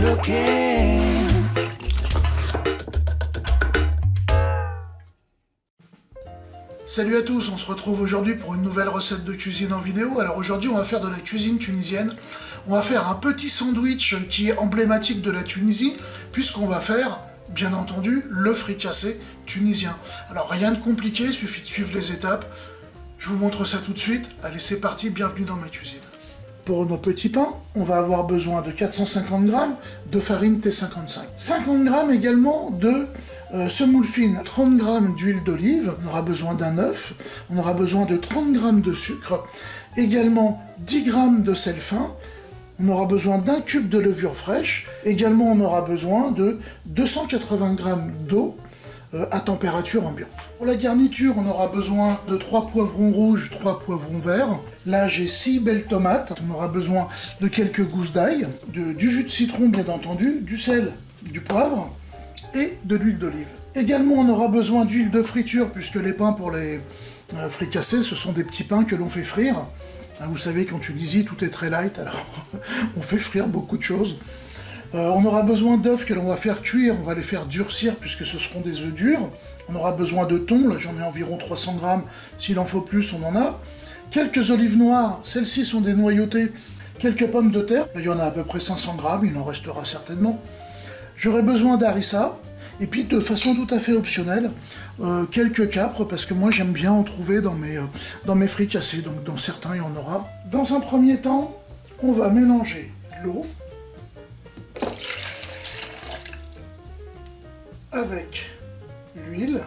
looking. Salut à tous, on se retrouve aujourd'hui pour une nouvelle recette de cuisine en vidéo. Alors aujourd'hui on va faire de la cuisine tunisienne. On va faire un petit sandwich qui est emblématique de la Tunisie, puisqu'on va faire, bien entendu, le fricassé tunisien. Alors rien de compliqué, il suffit de suivre les étapes. Je vous montre ça tout de suite. Allez, c'est parti, bienvenue dans ma cuisine. Pour nos petits pains, on va avoir besoin de 450 g de farine T55. 50 g également de semoule fine, 30 g d'huile d'olive, on aura besoin d'un œuf, on aura besoin de 30 g de sucre, également 10 g de sel fin, on aura besoin d'un cube de levure fraîche, également on aura besoin de 280 g d'eau à température ambiante. Pour la garniture, on aura besoin de 3 poivrons rouges, 3 poivrons verts. Là, j'ai 6 belles tomates. On aura besoin de quelques gousses d'ail, du jus de citron, bien entendu, du sel, du poivre et de l'huile d'olive. Également, on aura besoin d'huile de friture, puisque les pains pour les fricassés, ce sont des petits pains que l'on fait frire. Vous savez qu'en Tunisie, tout est très light, alors on fait frire beaucoup de choses. On aura besoin d'œufs que l'on va faire cuire, on va les faire durcir puisque ce seront des œufs durs. On aura besoin de thon, là j'en ai environ 300 g, s'il en faut plus on en a. Quelques olives noires, celles-ci sont des noyautées. Quelques pommes de terre, là il y en a à peu près 500 g, il en restera certainement. J'aurai besoin d'harissa, et puis de façon tout à fait optionnelle, quelques capres, parce que moi j'aime bien en trouver dans mes fricassés, donc dans certains il y en aura. Dans un premier temps, on va mélanger l'eau avec l'huile,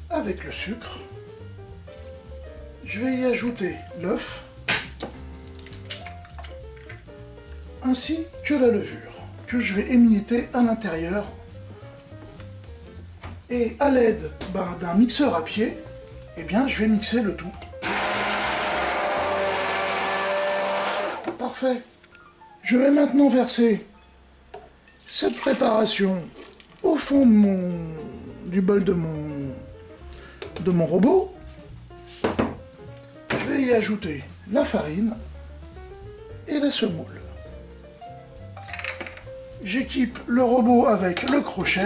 avec le sucre. Je vais y ajouter l'œuf, ainsi que la levure, que je vais émietter à l'intérieur. Et à l'aide d'un mixeur à pied, eh bien, je vais mixer le tout. Parfait. Je vais maintenant verser cette préparation au fond du bol de mon robot. Je vais y ajouter la farine et la semoule. J'équipe le robot avec le crochet.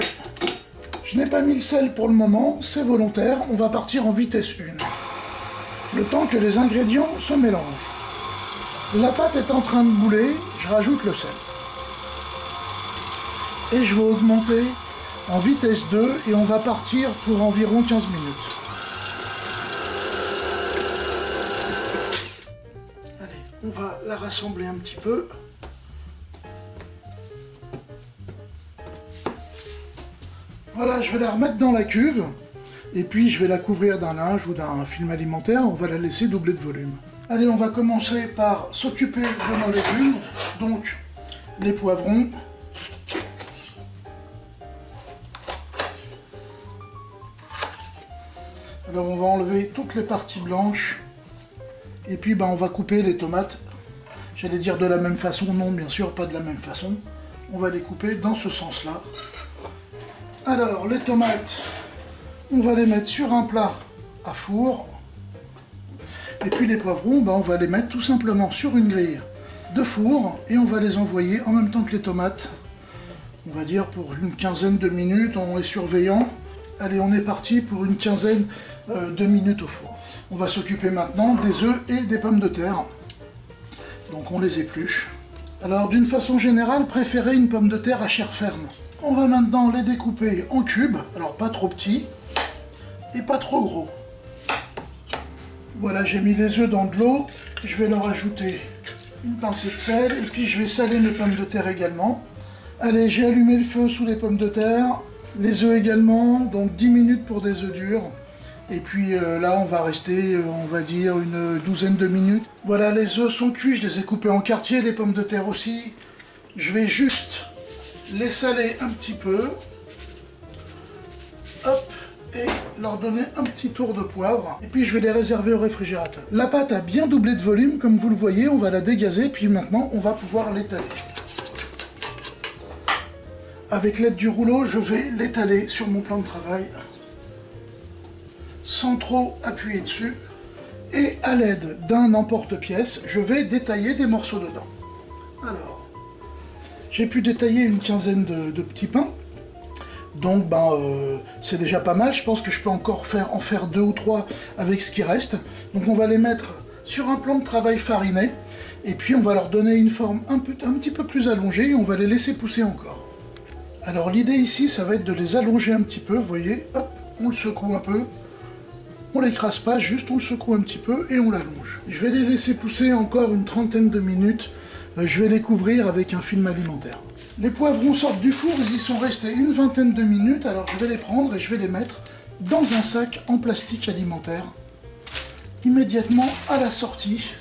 Je n'ai pas mis le sel pour le moment, c'est volontaire, on va partir en vitesse 1. Le temps que les ingrédients se mélangent. La pâte est en train de bouler, je rajoute le sel. Et je vais augmenter en vitesse 2 et on va partir pour environ 15 minutes. Allez, on va la rassembler un petit peu. Voilà, je vais la remettre dans la cuve et puis je vais la couvrir d'un linge ou d'un film alimentaire. On va la laisser doubler de volume. Allez, on va commencer par s'occuper de nos légumes, donc les poivrons. Alors on va enlever toutes les parties blanches et puis on va couper les tomates. J'allais dire de la même façon, non bien sûr pas de la même façon. On va les couper dans ce sens-là. Alors les tomates, on va les mettre sur un plat à four. Et puis les poivrons, on va les mettre tout simplement sur une grille de four et on va les envoyer en même temps que les tomates. On va dire pour une quinzaine de minutes en les surveillant. Allez, on est parti pour une quinzaine de minutes au four. On va s'occuper maintenant des œufs et des pommes de terre. Donc on les épluche. Alors d'une façon générale, préférez une pomme de terre à chair ferme. On va maintenant les découper en cubes, alors pas trop petits et pas trop gros. Voilà, j'ai mis les œufs dans de l'eau. Je vais leur ajouter une pincée de sel et puis je vais saler mes pommes de terre également. Allez, j'ai allumé le feu sous les pommes de terre. Les œufs également, donc 10 minutes pour des œufs durs. Et puis là, on va rester, on va dire, une douzaine de minutes. Voilà, les œufs sont cuits, je les ai coupés en quartiers, les pommes de terre aussi. Je vais juste les saler un petit peu. Hop, et leur donner un petit tour de poivre. Et puis je vais les réserver au réfrigérateur. La pâte a bien doublé de volume, comme vous le voyez, on va la dégazer, puis maintenant, on va pouvoir l'étaler. Avec l'aide du rouleau, je vais l'étaler sur mon plan de travail, sans trop appuyer dessus. Et à l'aide d'un emporte-pièce, je vais détailler des morceaux dedans. Alors, J'ai pu détailler une quinzaine de petits pains. Donc c'est déjà pas mal, je pense que je peux encore en faire 2 ou 3 avec ce qui reste. Donc on va les mettre sur un plan de travail fariné, et puis on va leur donner une forme un petit peu plus allongée, et on va les laisser pousser encore. Alors l'idée ici, ça va être de les allonger un petit peu, vous voyez, hop, on le secoue un peu, on l'écrase pas, juste on le secoue un petit peu, et on l'allonge. Je vais les laisser pousser encore une trentaine de minutes, je vais les couvrir avec un film alimentaire. Les poivrons sortent du four, ils y sont restés une vingtaine de minutes, alors je vais les prendre et je vais les mettre dans un sac en plastique alimentaire, immédiatement à la sortie.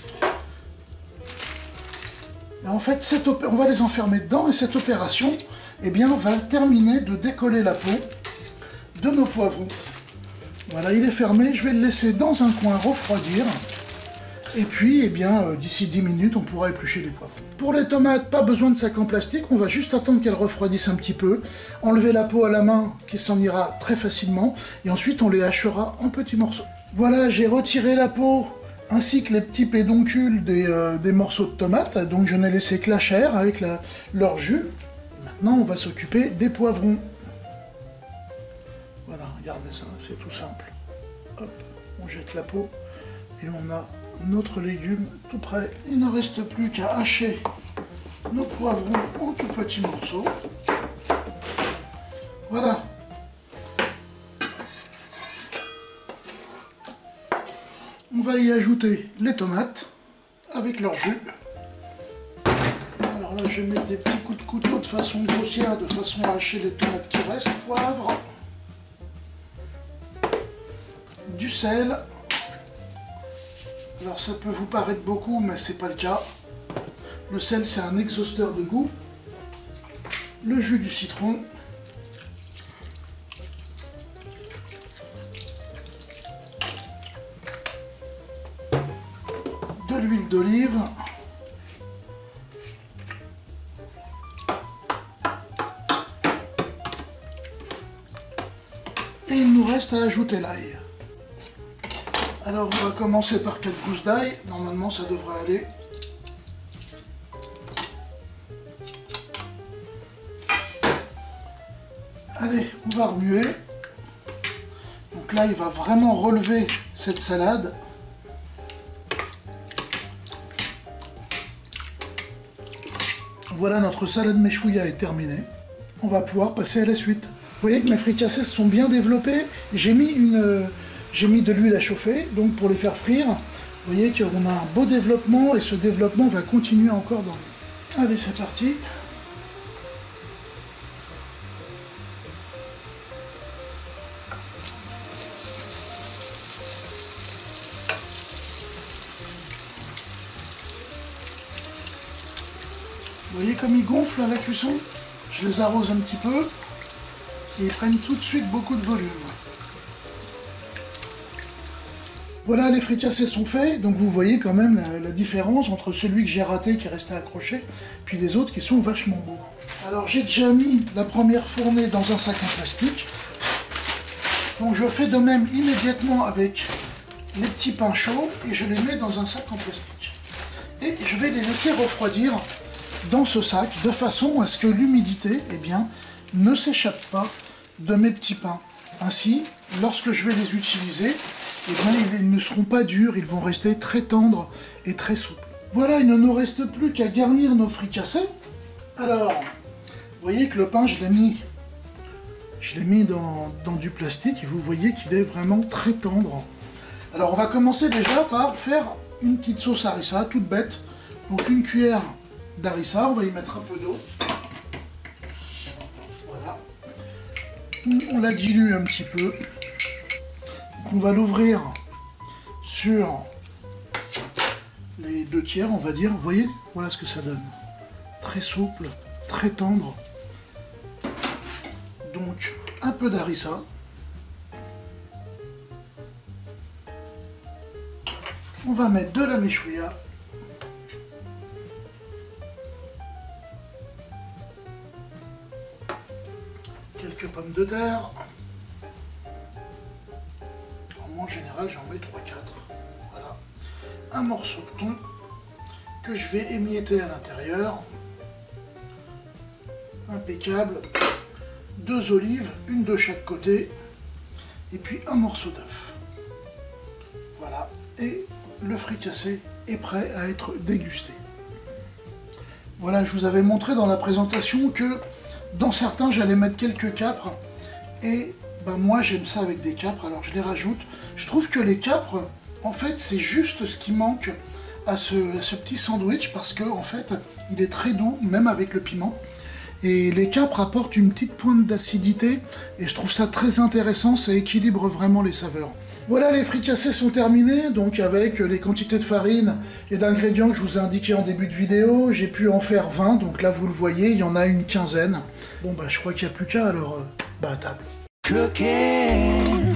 Et en fait, on va les enfermer dedans, et cette opération va terminer de décoller la peau de nos poivrons. Voilà, il est fermé, je vais le laisser dans un coin refroidir. Et puis, d'ici 10 minutes, on pourra éplucher les poivrons. Pour les tomates, pas besoin de sac en plastique, on va juste attendre qu'elles refroidissent un petit peu, enlever la peau à la main, qui s'en ira très facilement, et ensuite on les hachera en petits morceaux. Voilà, j'ai retiré la peau, ainsi que les petits pédoncules des morceaux de tomates, donc je n'ai laissé que la chair avec leur jus. Maintenant, on va s'occuper des poivrons. Voilà, regardez ça, c'est tout simple. Hop, on jette la peau, et on a notre légume tout prêt. Il ne reste plus qu'à hacher nos poivrons en tout petits morceaux. Voilà. On va y ajouter les tomates avec leur jus. Alors là, je vais mettre des petits coups de couteau de façon grossière, de façon à hacher les tomates qui restent. Poivre, du sel. Alors ça peut vous paraître beaucoup, mais c'est pas le cas. Le sel, c'est un exhausteur de goût. Le jus du citron. De l'huile d'olive. Et il nous reste à ajouter l'ail. Alors on va commencer par 4 gousses d'ail, normalement ça devrait aller. Allez, on va remuer. Donc là il va vraiment relever cette salade. Voilà, notre salade meshouya est terminée. On va pouvoir passer à la suite. Vous voyez que mes fricassés sont bien développés. J'ai mis de l'huile à chauffer, donc pour les faire frire. Vous voyez qu'on a un beau développement, et ce développement va continuer encore dans l'huile. Allez, c'est parti. Vous voyez comme ils gonflent à la cuisson? Je les arrose un petit peu, et ils prennent tout de suite beaucoup de volume. Voilà, les fricassés sont faits, donc vous voyez quand même la différence entre celui que j'ai raté qui est resté accroché, puis les autres qui sont vachement beaux. Alors j'ai déjà mis la première fournée dans un sac en plastique, donc je fais de même immédiatement avec les petits pains chauds, et je les mets dans un sac en plastique. Et je vais les laisser refroidir dans ce sac, de façon à ce que l'humidité ne s'échappe pas de mes petits pains. Ainsi, lorsque je vais les utiliser, ils ne seront pas durs, ils vont rester très tendres et très souples. Voilà, il ne nous reste plus qu'à garnir nos fricassés. Alors, vous voyez que le pain, je l'ai mis dans du plastique, et vous voyez qu'il est vraiment très tendre. Alors on va commencer déjà par faire une petite sauce harissa, toute bête. Donc une cuillère d'harissa, on va y mettre un peu d'eau. Voilà. On la dilue un petit peu. On va l'ouvrir sur les 2/3, on va dire. Vous voyez, voilà ce que ça donne. Très souple, très tendre. Donc, un peu d'harissa. On va mettre de la meshouya. Quelques pommes de terre. En général, j'en mets 3-4. Voilà. Un morceau de thon que je vais émietter à l'intérieur. impeccable. 2 olives, une de chaque côté, et puis un morceau d'œuf. Voilà, et le fricassé est prêt à être dégusté. Voilà, je vous avais montré dans la présentation que dans certains j'allais mettre quelques capres, et ben moi j'aime ça avec des capres, alors je les rajoute. Je trouve que les capres, en fait, c'est juste ce qui manque à ce petit sandwich, parce que en fait il est très doux, même avec le piment. Et les capres apportent une petite pointe d'acidité, et je trouve ça très intéressant, ça équilibre vraiment les saveurs. Voilà, les fricassés sont terminés, donc avec les quantités de farine et d'ingrédients que je vous ai indiqués en début de vidéo, j'ai pu en faire 20, donc là vous le voyez, il y en a une quinzaine. Bon bah je crois qu'il n'y a plus qu'à, alors à table. Cooking.